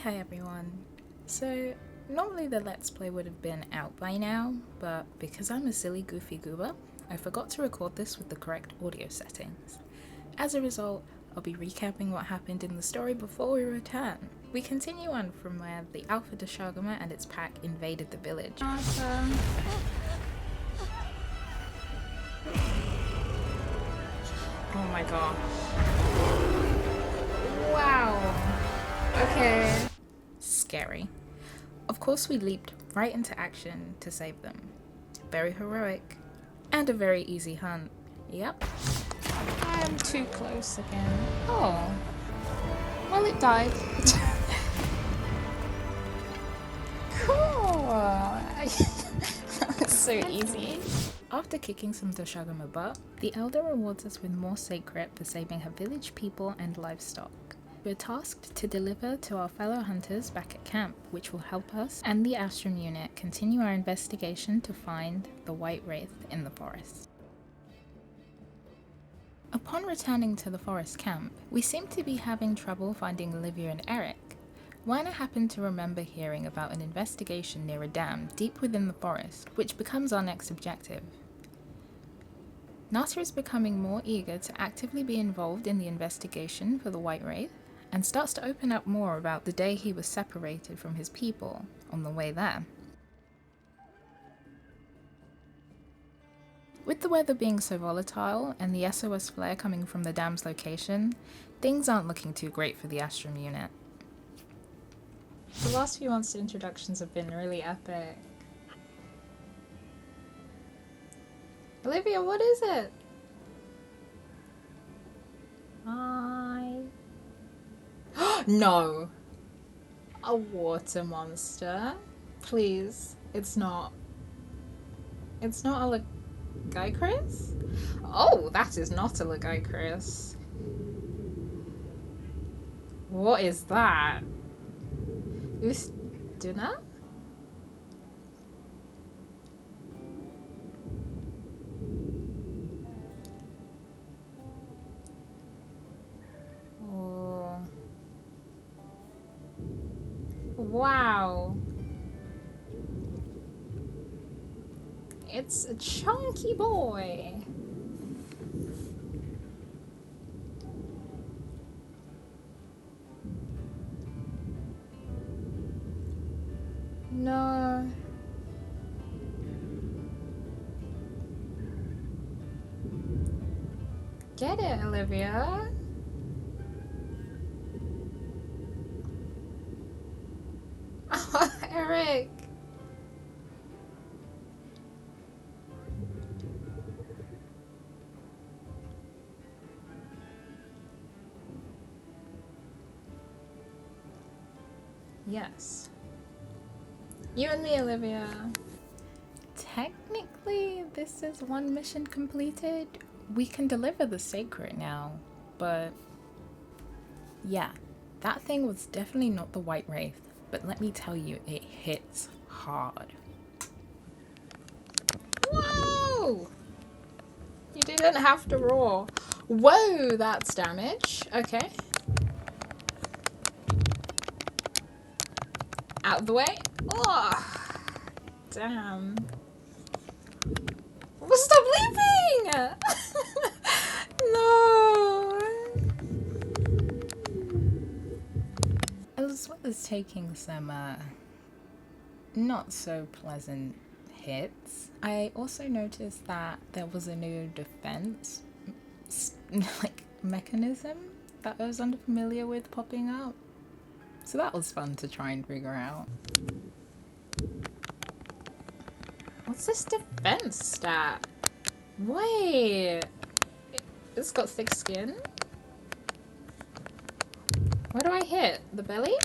Hi everyone. So normally the Let's Play would have been out by now, but because I'm a silly goofy goober, I forgot to record this with the correct audio settings. As a result, I'll be recapping what happened in the story before we return. We continue on from where the Alpha Deshagama and its pack invaded the village. Awesome. Oh my god. Wow. Okay. Scary. Of course we leaped right into action to save them. Very heroic. And a very easy hunt. Yep. I am too close again. Oh. Well, it died. Cool. That was so easy. After kicking some Deshagama butt, the Elder rewards us with more sacred for saving her village people and livestock. We're tasked to deliver to our fellow hunters back at camp, which will help us and the Astrum unit continue our investigation to find the White Wraith in the forest. Upon returning to the forest camp, we seem to be having trouble finding Olivia and Eric. Werner happened to remember hearing about an investigation near a dam deep within the forest, which becomes our next objective. Nata is becoming more eager to actively be involved in the investigation for the White Wraith, and starts to open up more about the day he was separated from his people on the way there. With the weather being so volatile and the SOS flare coming from the dam's location, things aren't looking too great for the Astrum unit. The last few months' introductions have been really epic. Olivia, what is it? Hi. No! A water monster? Please, it's not. It's not a Lagicris? Oh, that is not a Lagicris. What is that? Duna? Wow. It's a chunky boy. No. Get it, Olivia. Oh, Eric. Yes. You and me, Olivia. Technically, this is one mission completed. We can deliver the sacred now, but yeah, that thing was definitely not the White Wraith, but let me tell you, it hits hard. Whoa! You didn't have to roar. Whoa, that's damage. Okay. Out of the way. Oh, damn. Well, stop leaping! No! As well as taking some, not so pleasant hits, I also noticed that there was a new defense, mechanism that I was unfamiliar with popping up. So that was fun to try and figure out. What's this defense stat? Wait! It's got thick skin? Where do I hit? The belly?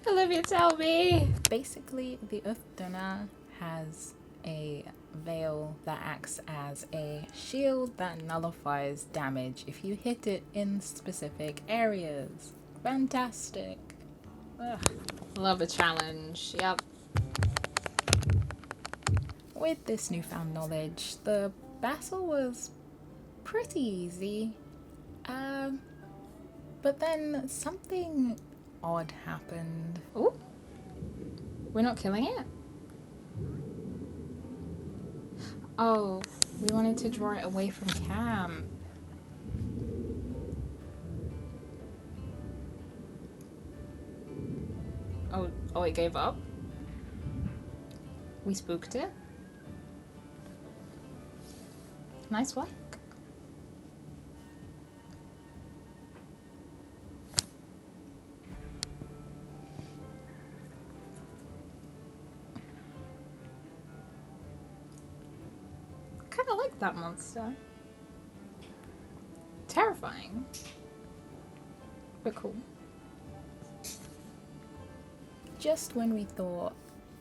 Olivia, tell me! Basically, the Duna has a veil that acts as a shield that nullifies damage if you hit it in specific areas. Fantastic. Ugh. Love a challenge. Yep. With this newfound knowledge, the battle was pretty easy. But then something odd happened. Oh, we're not killing it? Oh, we wanted to draw it away from camp. Oh, it gave up? We spooked it? Nice work. Kinda like that monster. Terrifying. But cool. Just when we thought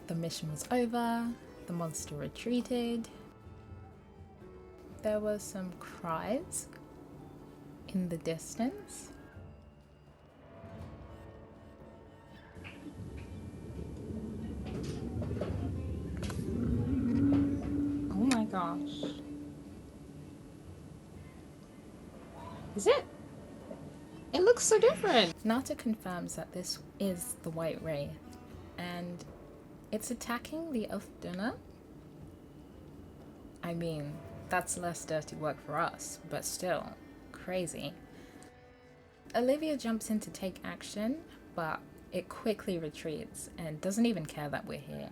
the mission was over, the monster retreated, there were some cries in the distance. Oh my gosh. Is it? It looks so different! Nata confirms that this is the White Wraith, and it's attacking the Duna. I mean, that's less dirty work for us, but still, crazy. Olivia jumps in to take action, but it quickly retreats and doesn't even care that we're here,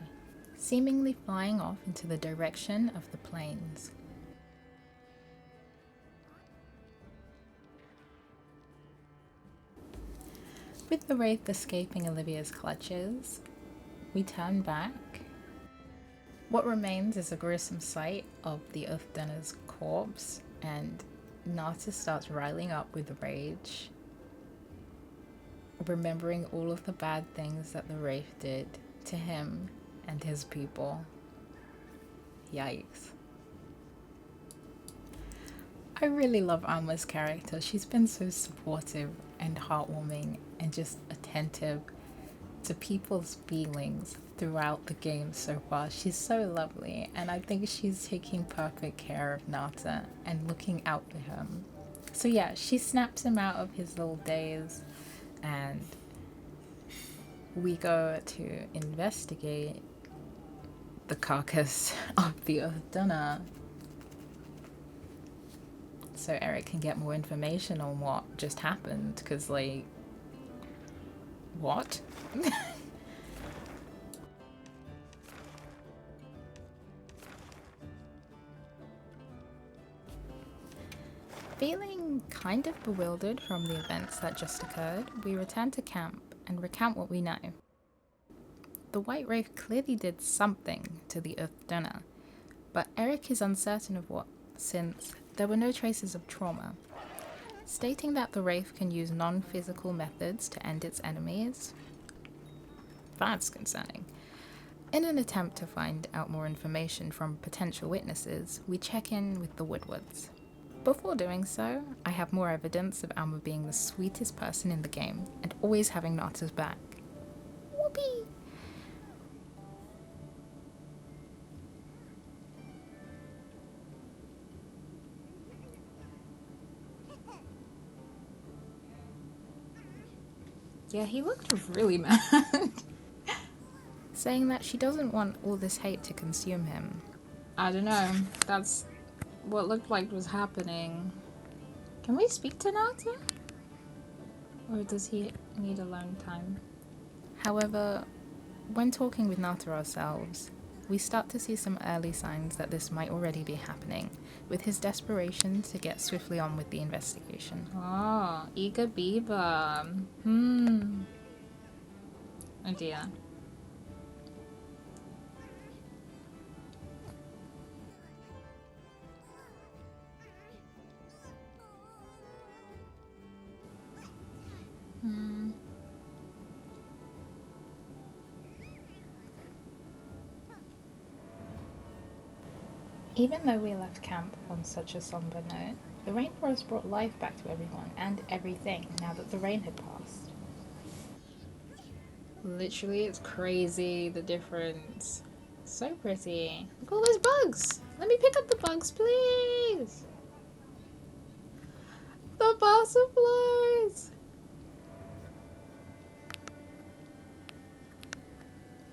seemingly flying off into the direction of the plains. With the Wraith escaping Olivia's clutches, we turn back. What remains is a gruesome sight of the Duna's corpse, and Nata starts riling up with rage, remembering all of the bad things that the Wraith did to him and his people. Yikes. I really love Alma's character. She's been so supportive and heartwarming and just attentive to people's feelings throughout the game so far. She's so lovely, and I think she's taking perfect care of Nata and looking out for him. So yeah, she snaps him out of his little daze, and we go to investigate the carcass of the Duna, so Eric can get more information on what just happened, because like, what? Feeling kind of bewildered from the events that just occurred, we return to camp and recount what we know. The White Wraith clearly did something to the Duna, but Eric is uncertain of what, since there were no traces of trauma, stating that the Wraith can use non-physical methods to end its enemies. That's concerning. In an attempt to find out more information from potential witnesses, we check in with the Woodwards. Before doing so, I have more evidence of Alma being the sweetest person in the game and always having Nata's back. Whoopee! Yeah, he looked really mad. Saying that she doesn't want all this hate to consume him. I don't know, that's what looked like was happening. Can we speak to Nata? Or does he need alone time? However, when talking with Nata ourselves, we start to see some early signs that this might already be happening, with his desperation to get swiftly on with the investigation. Oh, eager beaver. Oh dear. Even though we left camp on such a somber note, the rainforest brought life back to everyone and everything now that the rain had passed. Literally, it's crazy, the difference. So pretty. Look at all those bugs! Let me pick up the bugs, please! The butterflies!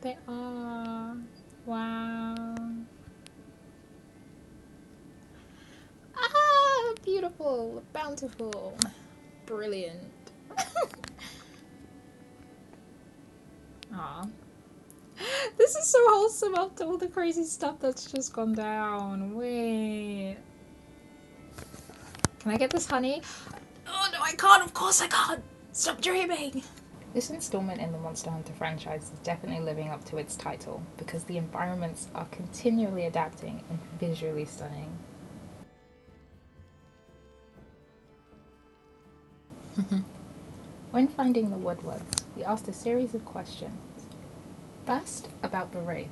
They are. Wow. Ah, beautiful, bountiful, brilliant. Aw. This is so wholesome after all the crazy stuff that's just gone down. Wait. Can I get this honey? Oh no, I can't. Of course I can't. Stop dreaming. This installment in the Monster Hunter franchise is definitely living up to its title because the environments are continually adapting and visually stunning. When finding the Woodwards, we asked a series of questions. First, about the Wraith.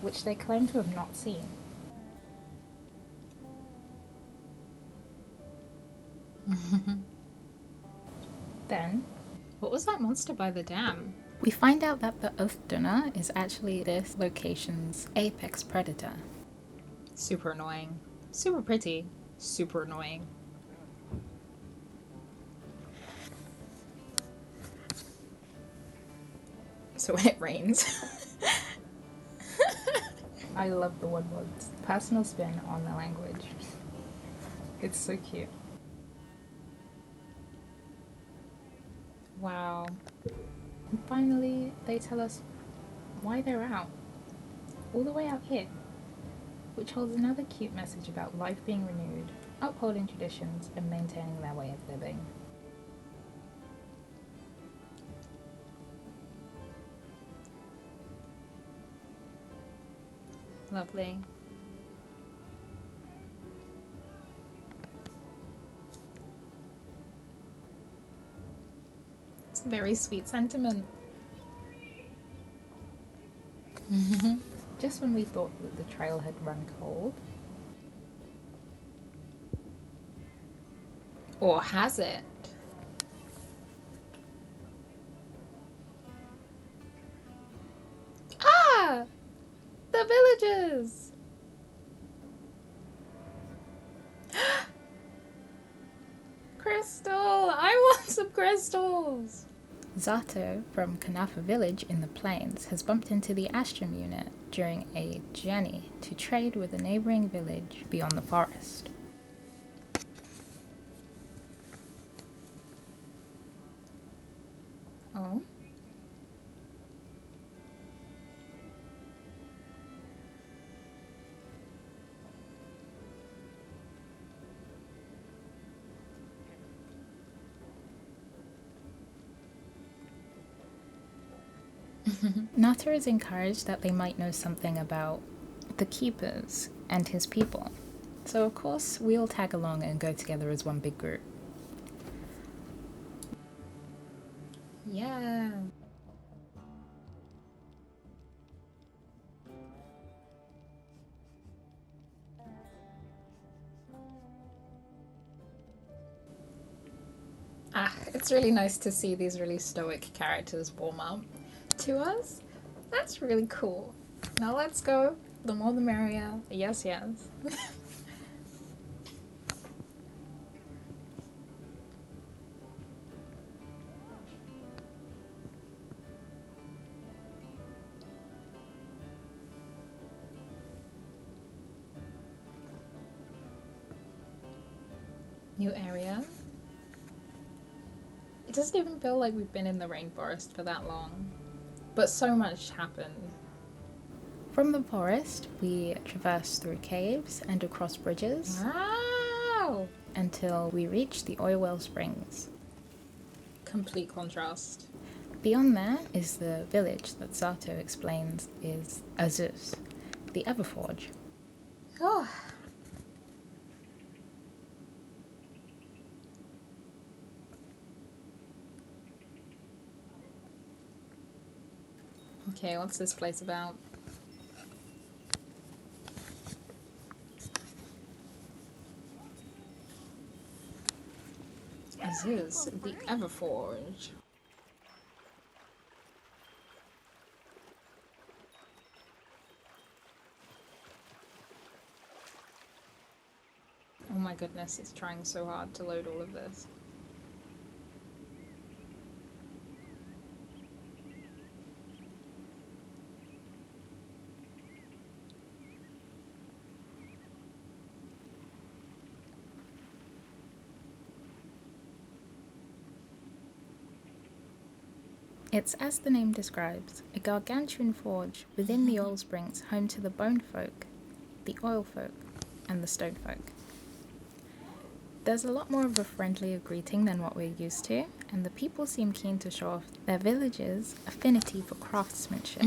Which they claim to have not seen. Then, what was that monster by the dam? We find out that the Duna is actually this location's apex predator. Super annoying. Super pretty. Super annoying. So when it rains. I love the Woodwards. Personal spin on the language. It's so cute. Wow. And finally, they tell us why they're out. All the way out here. Which holds another cute message about life being renewed, upholding traditions, and maintaining their way of living. Lovely. It's a very sweet sentiment. Just when we thought that the trail had run cold. Or has it? Ah! The villagers! Crystal! I want some crystals! Zato from Kanafa village in the plains has bumped into the Astrum unit during a journey to trade with a neighbouring village beyond the forest. Oh? Nata is encouraged that they might know something about the Keepers and his people. So of course, we'll tag along and go together as one big group. Yeah. It's really nice to see these really stoic characters warm up to us. That's really cool. Now let's go. The more the merrier. Yes, yes. New area. It doesn't even feel like we've been in the rainforest for that long. But so much happened. From the forest, we traverse through caves and across bridges. Wow! Until we reach the Oilsprings. Complete contrast. Beyond there is the village that Zato explains is Azus, the Everforge. Oh. Okay, what's this place about? Azus, the Everforge. Oh my goodness, it's trying so hard to load all of this. It's as the name describes, a gargantuan forge within the Oilsprings, home to the bone folk, the oil folk, and the stone folk. There's a lot more of a friendlier greeting than what we're used to, and the people seem keen to show off their village's affinity for craftsmanship.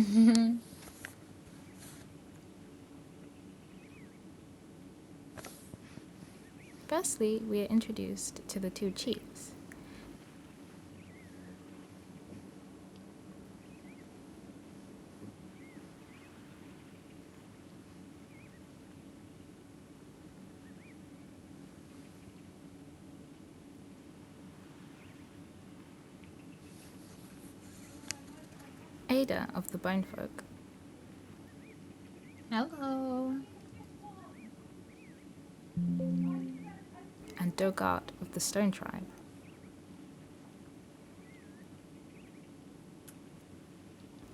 Firstly, we are introduced to the two chiefs. Ada of the bone folk. Hello. And Dogart of the stone tribe.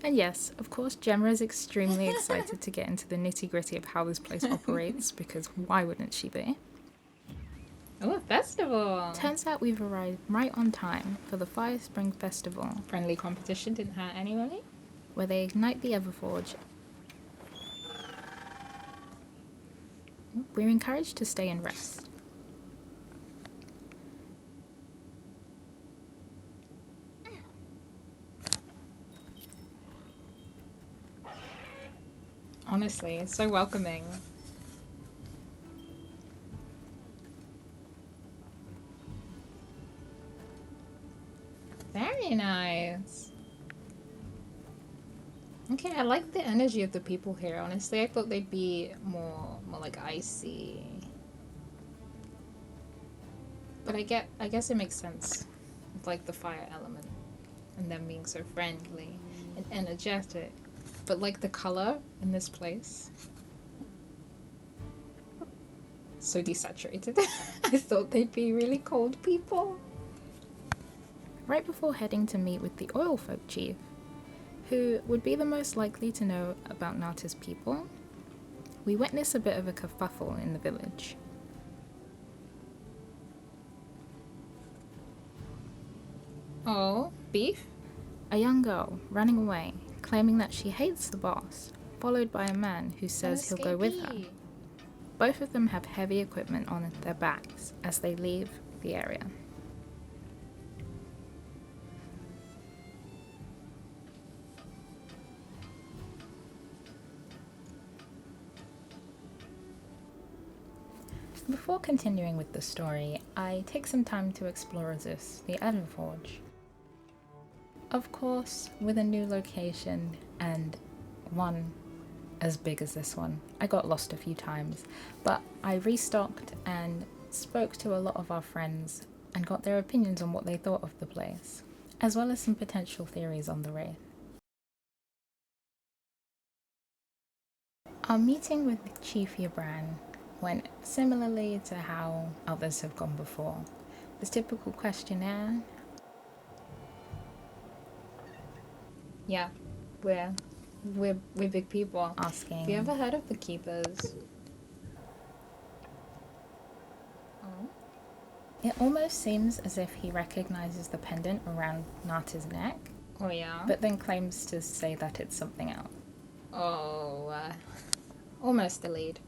And yes, of course, Gemma is extremely excited to get into the nitty-gritty of how this place operates, because why wouldn't she be? Oh, a festival! Turns out we've arrived right on time for the Fire Spring Festival, Friendly competition didn't hurt anybody. where they ignite the Everforge. We're encouraged to stay and rest. Honestly, it's so welcoming. Very nice. Okay, I like the energy of the people here. Honestly, I thought they'd be more like icy. But I guess it makes sense with like the fire element and them being so friendly and energetic. But like the color in this place, so desaturated. I thought they'd be really cold people. Right before heading to meet with the oil folk chief, who would be the most likely to know about Nata's people, we witness a bit of a kerfuffle in the village. Oh, beef? A young girl running away, claiming that she hates the boss, followed by a man who says he'll go with her. Both of them have heavy equipment on their backs as they leave the area. Before continuing with the story, I take some time to explore this, the Everforge. Of course, with a new location and one as big as this one, I got lost a few times, but I restocked and spoke to a lot of our friends and got their opinions on what they thought of the place, as well as some potential theories on the Wraith. Our meeting with Chief Yabran went similarly to how others have gone before. The typical questionnaire. Yeah, we're big people. Asking, Have you ever heard of the Keepers? Oh. It almost seems as if he recognizes the pendant around Nata's neck, Oh yeah. but then claims to say that it's something else. Oh, almost the lead.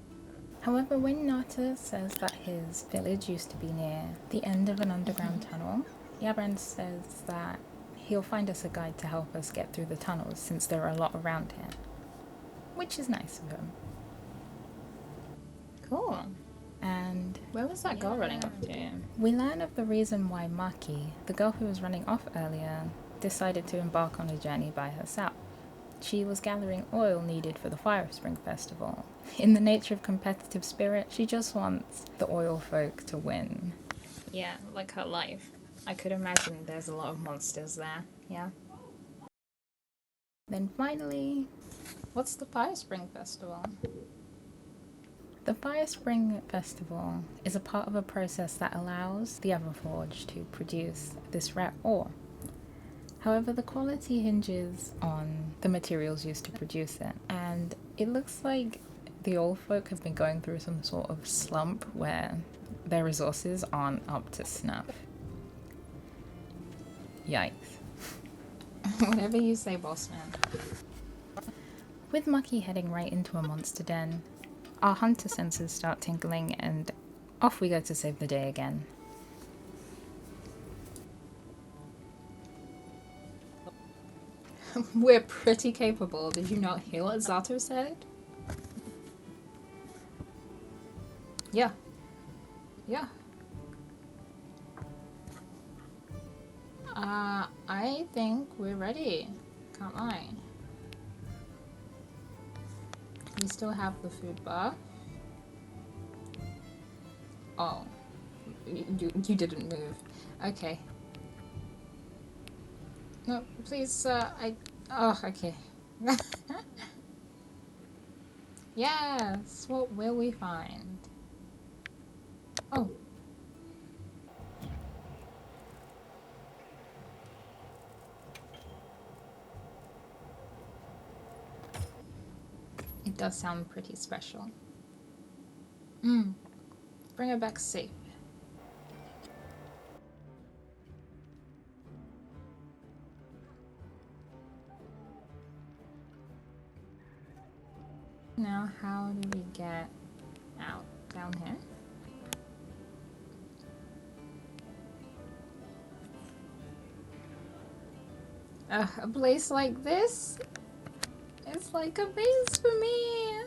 However, when Nata says that his village used to be near the end of an underground tunnel, Yabran says that he'll find us a guide to help us get through the tunnels since there are a lot around here, which is nice of him. Cool. And Where was that girl running off to? we learn of the reason why Maki, the girl who was running off earlier, decided to embark on a journey by herself. She was gathering oil needed for the Fire Spring Festival. In the nature of competitive spirit, she just wants the oil folk to win. Yeah, like her life. I could imagine there's a lot of monsters there. Yeah. Then finally, What's the Fire Spring Festival? The Fire Spring Festival is a part of a process that allows the Everforge to produce this rare ore. However, the quality hinges on the materials used to produce it, and it looks like the old folk have been going through some sort of slump where their resources aren't up to snuff. Yikes. Whatever you say, boss man. With Mucky heading right into a monster den, our hunter senses start tingling and off we go to save the day again. We're pretty capable. Did you not hear what Zato said? Yeah. Yeah. I think we're ready. Can't lie. We still have the food bar. Oh. You didn't move. Okay. No, please, oh, okay. Yes, what will we find? Oh. It does sound pretty special. Bring her back safe. Now, how do we get out? Down here? A place like this? It's like a base for me!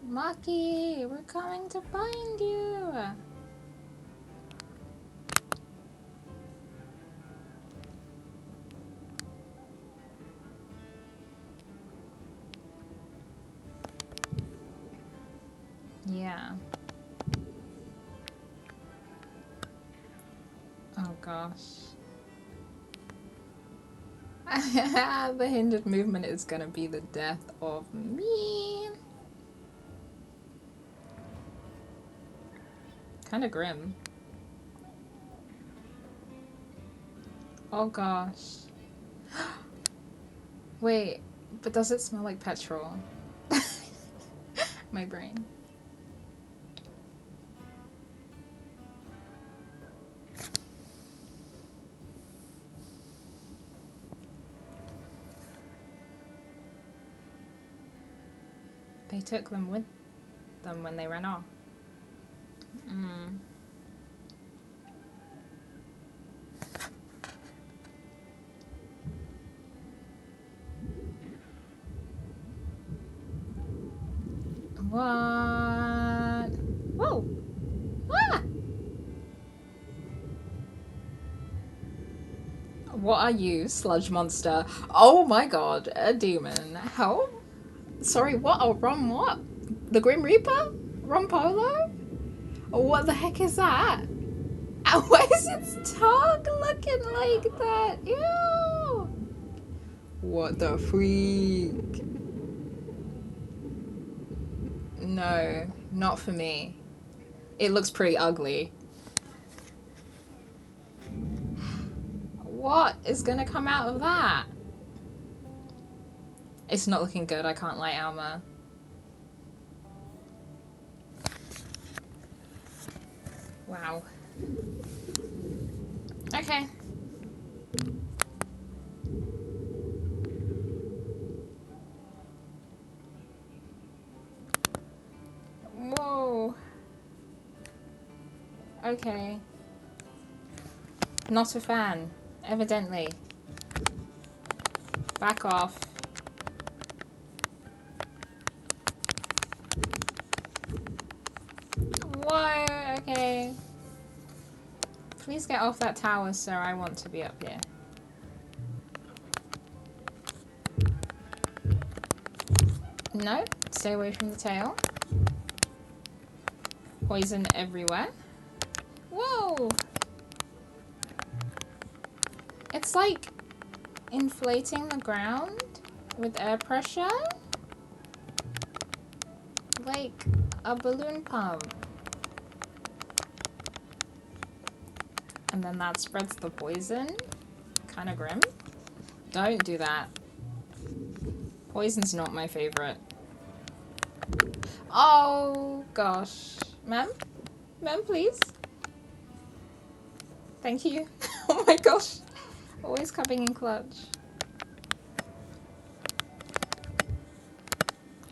Maki, we're coming to find you! Yeah. Oh gosh. The hindered movement is gonna be the death of me. Kinda grim. Oh gosh. Wait, but does it smell like petrol? My brain. They took them with them when they ran off. What? Whoa! Ah! What are you, sludge monster? Oh my god, a demon. Help? Sorry, what? Oh, what? The Grim Reaper? Rompolo? What the heck is that? And why is its tongue looking like that? Ew! What the freak? No, not for me. It looks pretty ugly. What is gonna come out of that? It's not looking good, I can't lie, Alma. Wow. Okay. Whoa. Okay. Not a fan, evidently. Back off. Whoa, okay. Please get off that tower, sir. I want to be up here. No, stay away from the tail. Poison everywhere. Whoa! It's like inflating the ground with air pressure. like a balloon pump. And then that spreads the poison? Kinda grim? Don't do that. Poison's not my favorite. Oh, gosh. Ma'am? Ma'am, please? Thank you. Oh my gosh. Always coming in clutch.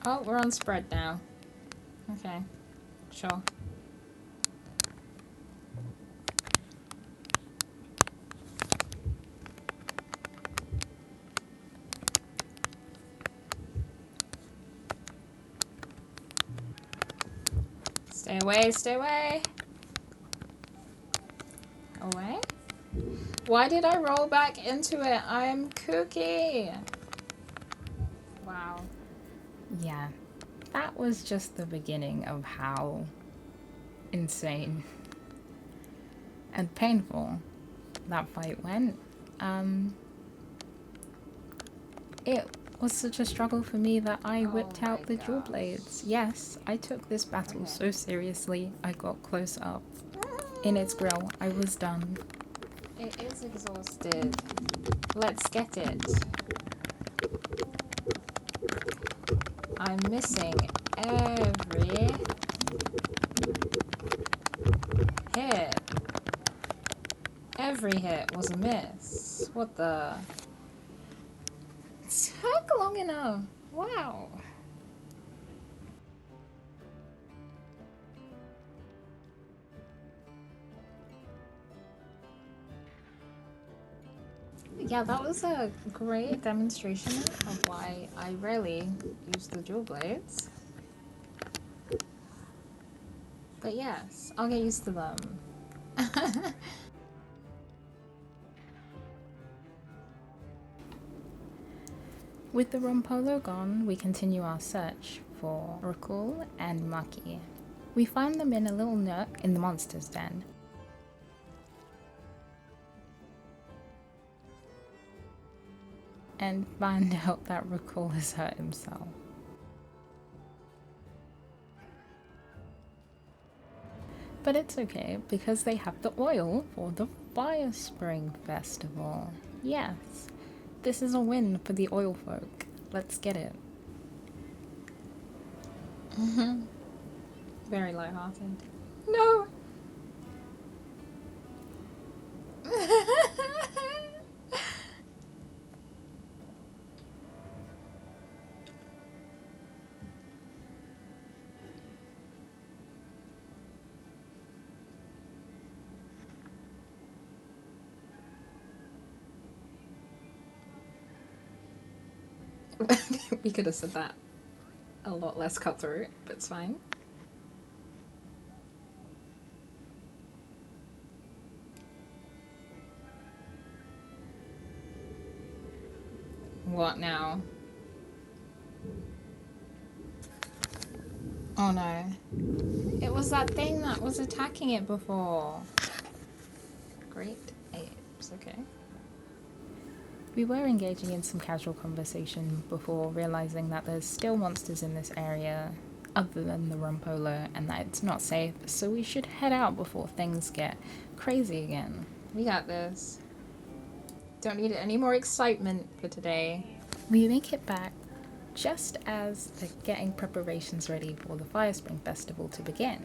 Oh, we're on spread now. Okay. Sure. Stay away, stay away. Away? Why did I roll back into it? I'm kooky. Wow. Yeah, that was just the beginning of how insane and painful that fight went. It was such a struggle for me that I whipped out the dual blades. Yes, I took this battle so seriously, I got close up. In its grill, I was done. It is exhausted. Let's get it. I'm missing every hit. Every hit was a miss. What the? It took long enough. Wow. Yeah, that was a great demonstration of why I rarely use the dual blades. But yes, I'll get used to them. With the Rompolo gone, we continue our search for Rakul and Maki. We find them in a little nook in the monster's den. And find out that Rakul has hurt himself. But it's okay, because they have the oil for the Fire Spring Festival. Yes, this is a win for the oil folk. Let's get it. Very lighthearted. No! We could have said that a lot less cutthroat, but it's fine. What now? Oh no. It was that thing that was attacking it before. Great apes, okay. We were engaging in some casual conversation before realizing that there's still monsters in this area other than the Rompolo and that it's not safe, so we should head out before things get crazy again. We got this. Don't need any more excitement for today. We make it back just as they're getting preparations ready for the Fire Spring Festival to begin.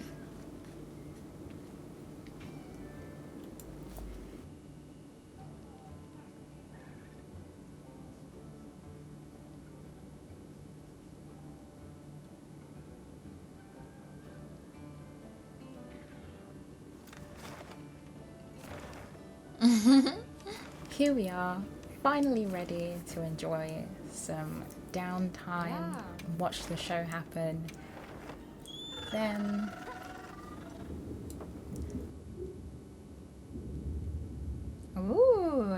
Here we are, finally ready to enjoy some downtime, watch the show happen. Then Ooh.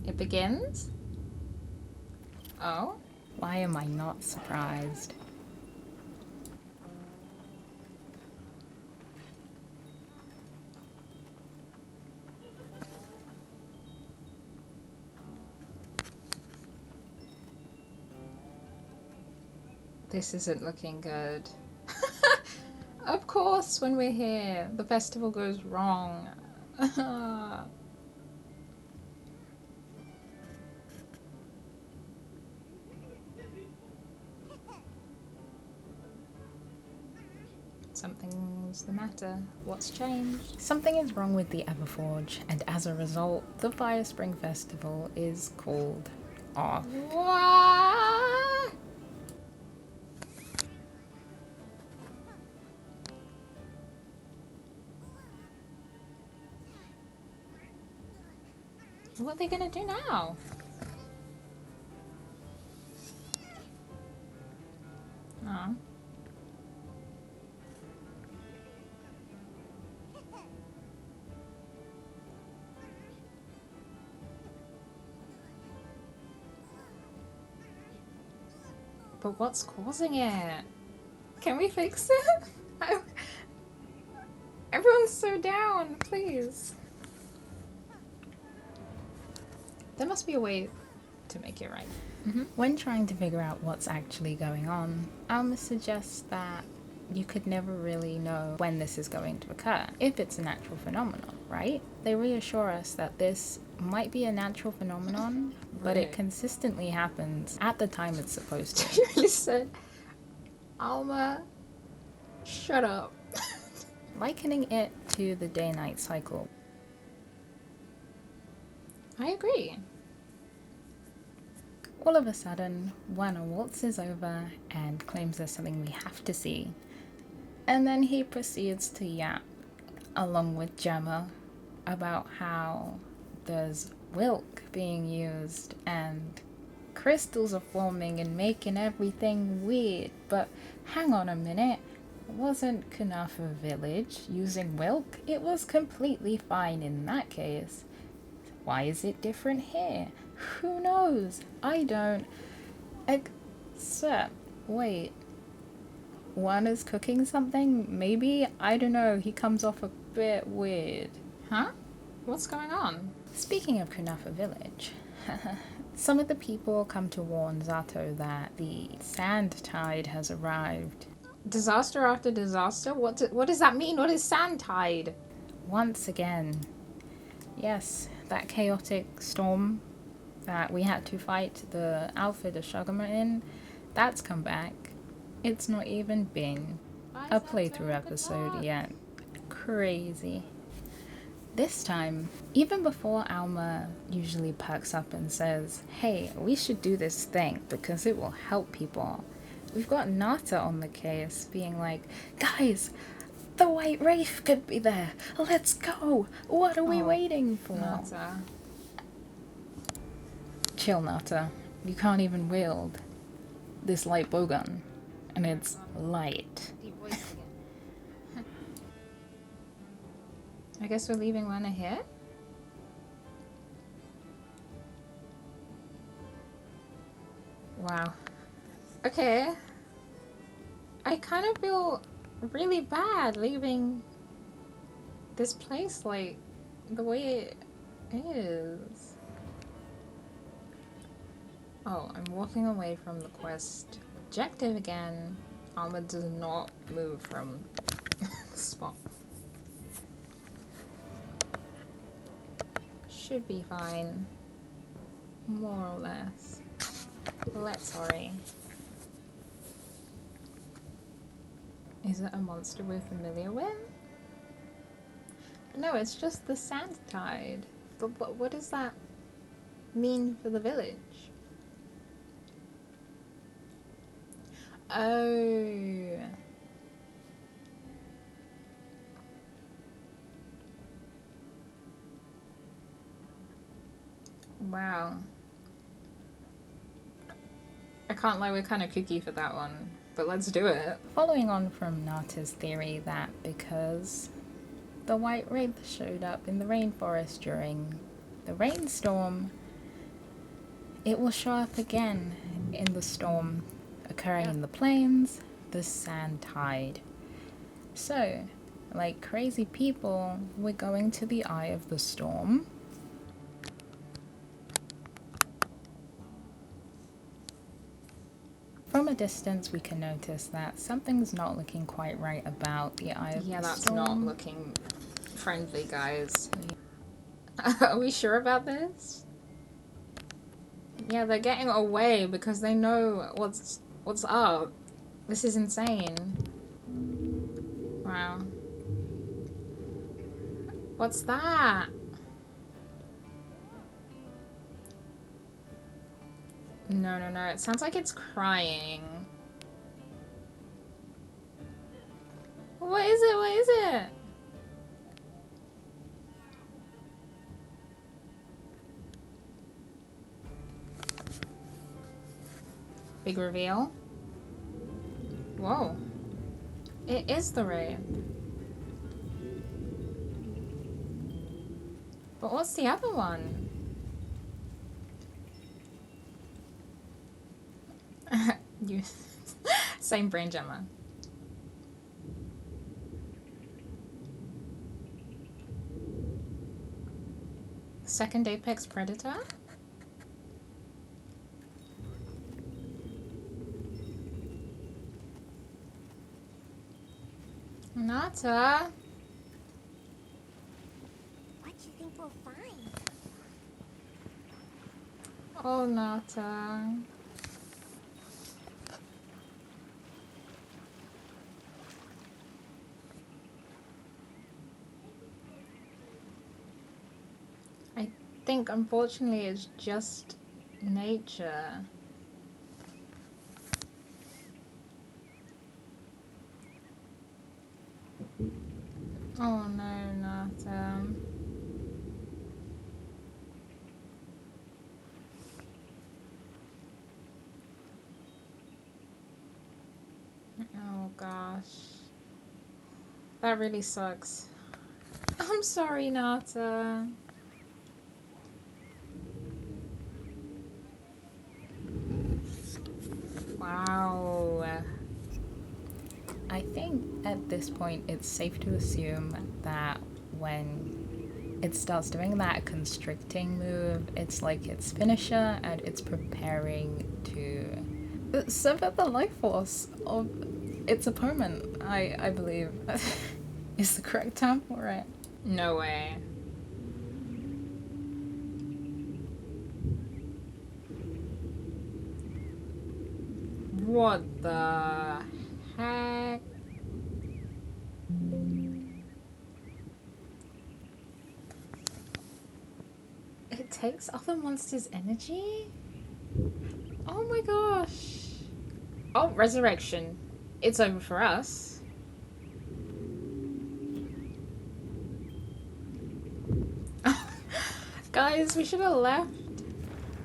It begins? Oh? why am I not surprised? This isn't looking good. Of course, when we're here, the festival goes wrong. Something's the matter. What's changed? Something is wrong with the Everforge, and as a result, the Fire Spring Festival is called off. What? What are they gonna do now? Oh. But what's causing it? Can we fix it? Everyone's so down, please. There must be a way to make it right. When trying to figure out what's actually going on, Alma suggests that you could never really know when this is going to occur, if it's a natural phenomenon, right? They reassure us that this might be a natural phenomenon, but it consistently happens at the time it's supposed to. You really said, Alma, shut up. Likening it to the day-night cycle. I agree. All of a sudden, Werner waltzes over and claims there's something we have to see. And then he proceeds to yap, along with Gemma, about how there's Wilk being used and crystals are forming and making everything weird. But hang on a minute, wasn't Kunafa Village using Wilk? It was completely fine in that case. Why is it different here? Who knows? I don't. Except, wait. Werner's cooking something? Maybe? I don't know. He comes off a bit weird. Huh? What's going on? Speaking of Kunafa Village, some of the people come to warn Zato that the sand tide has arrived. Disaster after disaster? What does that mean? What is sand tide? Once again. Yes, that chaotic storm that we had to fight the Alpha de Shugama in, that's come back. It's not even been a playthrough episode yet. Crazy. This time, even before Alma usually perks up and says, hey, we should do this thing because it will help people, we've got Nata on the case being like, guys, the White Wraith could be there. Let's go. What are we waiting for? Nata. Chill, Nata. You can't even wield this light bowgun. And it's light. Deep voice again. I guess we're leaving Werner here? Wow. Okay. I kind of feel really bad leaving this place like the way it is. Oh, I'm walking away from the quest objective again. Alma does not move from the spot. Should be fine. More or less. Let's hurry. Is it a monster we're familiar with? No, it's just the sand tide. But what does that mean for the village? Oh. Wow. I can't lie, we're kind of kooky for that one, but let's do it. Following on from Nata's theory that because the White Wraith showed up in the rainforest during the rainstorm, it will show up again in the storm occurring in the plains, the sand tide. So, like crazy people, we're going to the eye of the storm. From a distance we can notice that something's not looking quite right about the Eye of Yeah, the that's Storm. not looking friendly, guys. Are we sure about this? Yeah, they're getting away because they know what's up. This is insane. Wow. What's that? No, no, no. It sounds like it's crying. What is it? What is it? Big reveal. Whoa. It is the rape. But what's the other one? You. Same brain jammer. Second apex predator? Nata. What do you think we'll find? Oh, Nata. I think, unfortunately, it's just nature. Oh no, Nata. Oh gosh. That really sucks. I'm sorry, Nata. Wow. I think at this point it's safe to assume that when it starts doing that constricting move, it's like its finisher and it's preparing to sever the life force of its opponent, I believe. Is the correct term? Alright. No way. What the heck? It takes other monsters' energy? Oh my gosh. Oh, resurrection. It's over for us. Guys, we should have left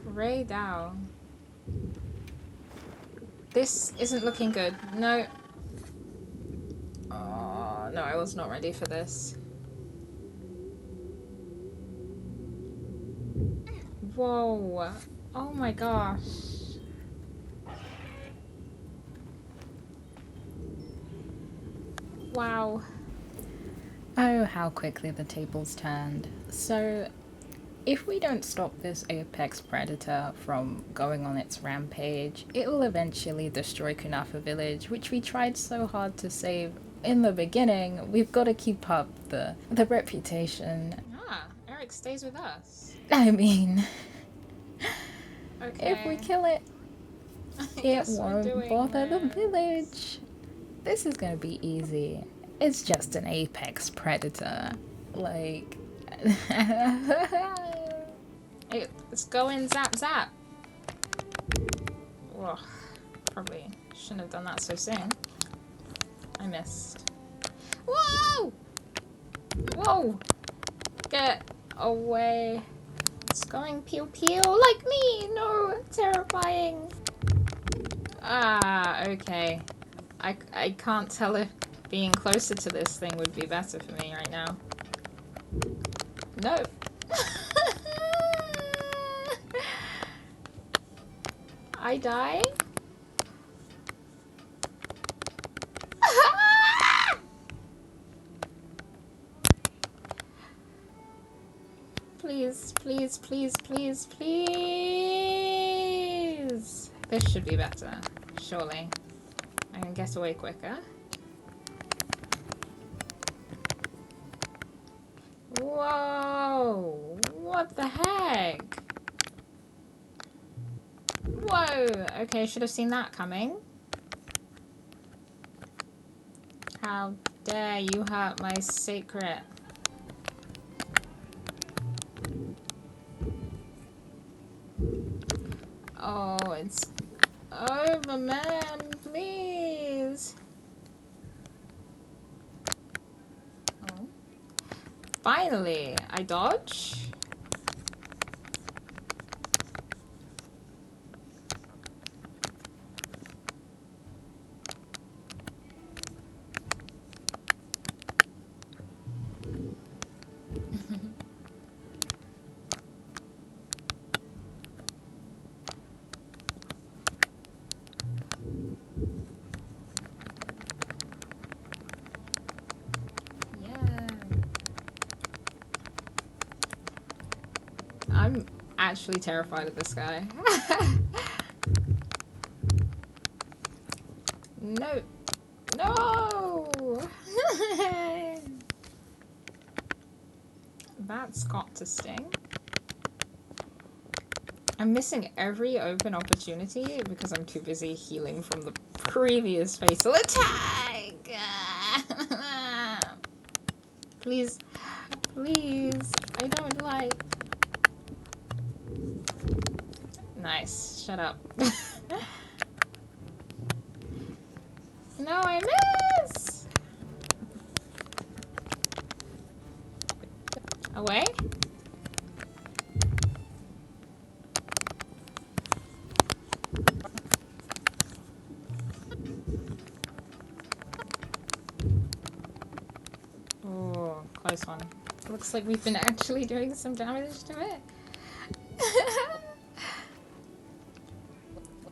Ray down. This isn't looking good. No. Oh, no, I was not ready for this. Whoa. Oh my gosh. Wow. Oh, how quickly the tables turned. So, if we don't stop this apex predator from going on its rampage, it will eventually destroy Kunafa village, which we tried so hard to save in the beginning. We've got to keep up the reputation. Ah, Eric stays with us. I mean, Okay. if we kill it, it Guess we're won't doing bother the this. village. This is gonna be easy. It's just an apex predator. Like... Hey, let's go in, zap, zap. Ugh, probably shouldn't have done that so soon. I missed. Whoa! Whoa! Get away. It's going pew pew like me. No, terrifying. Ah, okay. I can't tell if being closer to this thing would be better for me right now. No. I die? Please, please, please, please, please. This should be better. surely. I can get away quicker. Whoa! What the heck? Whoa! Okay, should have seen that coming. How dare you hurt my secret? Oh, it's over, man, please. Oh. Finally, I dodge. I'm actually terrified of this guy. No. No! That's got to sting. I'm missing every open opportunity because I'm too busy healing from the previous fatal attack! Please. Please. I don't like... Nice. Shut up. No, I miss! Away? Oh, close one. Looks like we've been actually doing some damage to it.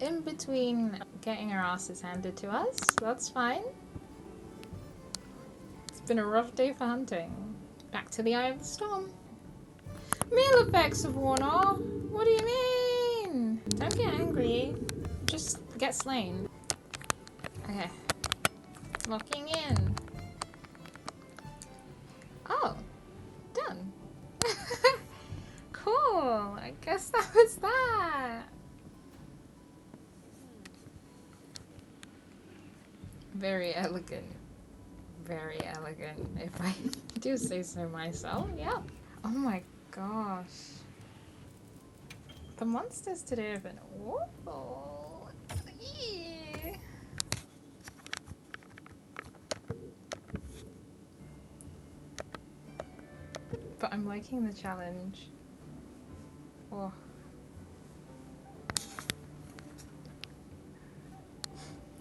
In between getting our asses handed to us, that's fine. It's been a rough day for hunting. Back to the Eye of the Storm. Meal effects of Warner? What do you mean? Don't get angry. Just get slain. Okay. Locking in. Oh. Done. Cool. I guess that was that. Very elegant. Very elegant, if I do say so myself. Yep. Oh my gosh. The monsters today have been awful. Yeah. But I'm liking the challenge. Oh.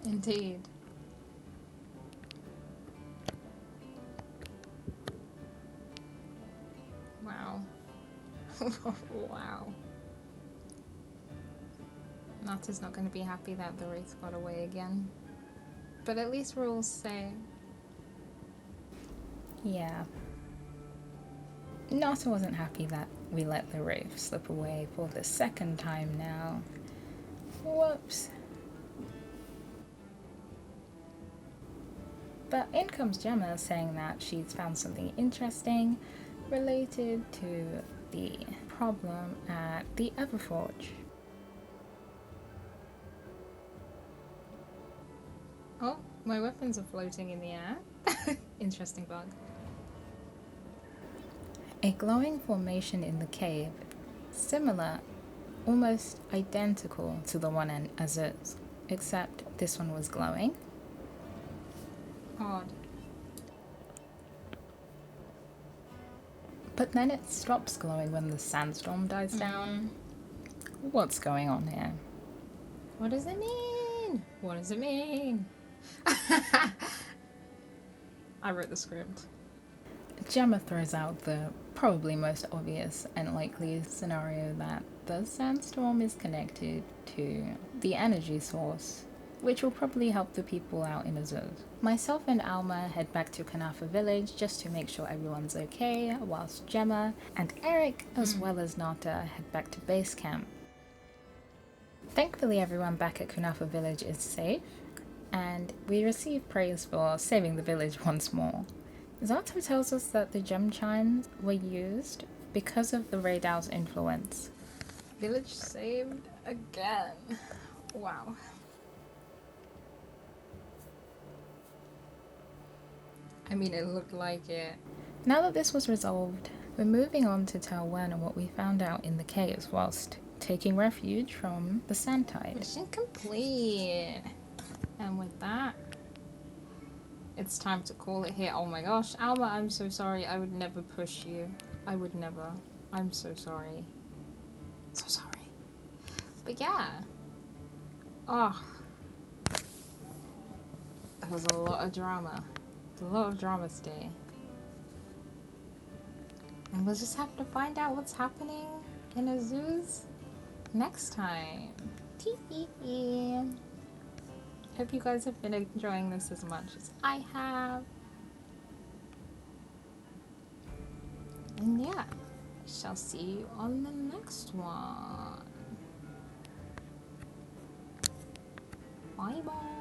Indeed. Wow. Wow. Nata's not going to be happy that the wraith got away again. But at least we're all safe. Yeah. Nata wasn't happy that we let the wraith slip away for the second time now. Whoops. But in comes Gemma saying that she's found something interesting related to the problem at the Everforge. Oh, my weapons are floating in the air. Interesting bug. A glowing formation in the cave, similar, almost identical to the one in Azur's, except this one was glowing. Odd. But then it stops glowing when the sandstorm dies down. What's going on here? What does it mean? What does it mean? I wrote the script. Gemma throws out the probably most obvious and likely scenario that the sandstorm is connected to the energy source, which will probably help the people out in Azur. Myself and Alma head back to Kanafa village just to make sure everyone's okay, whilst Gemma and Eric, as well as Nata, head back to base camp. Thankfully, everyone back at Kunafa village is safe, and we receive praise for saving the village once more. Zato tells us that the gem chimes were used because of the Raydal's influence. Village saved again. Wow. I mean, it looked like it. Now that this was resolved, we're moving on to tell Werner what we found out in the caves whilst taking refuge from the sand tide. Mission complete. And with that, it's time to call it here. Oh my gosh, Alma, I'm so sorry. I would never push you. I would never. I'm so sorry. So sorry. But yeah. Oh. There was a lot of drama. A lot of drama today. And we'll just have to find out what's happening in Azuz next time. Tee. Hope you guys have been enjoying this as much as I have. And yeah, I shall see you on the next one. Bye bye.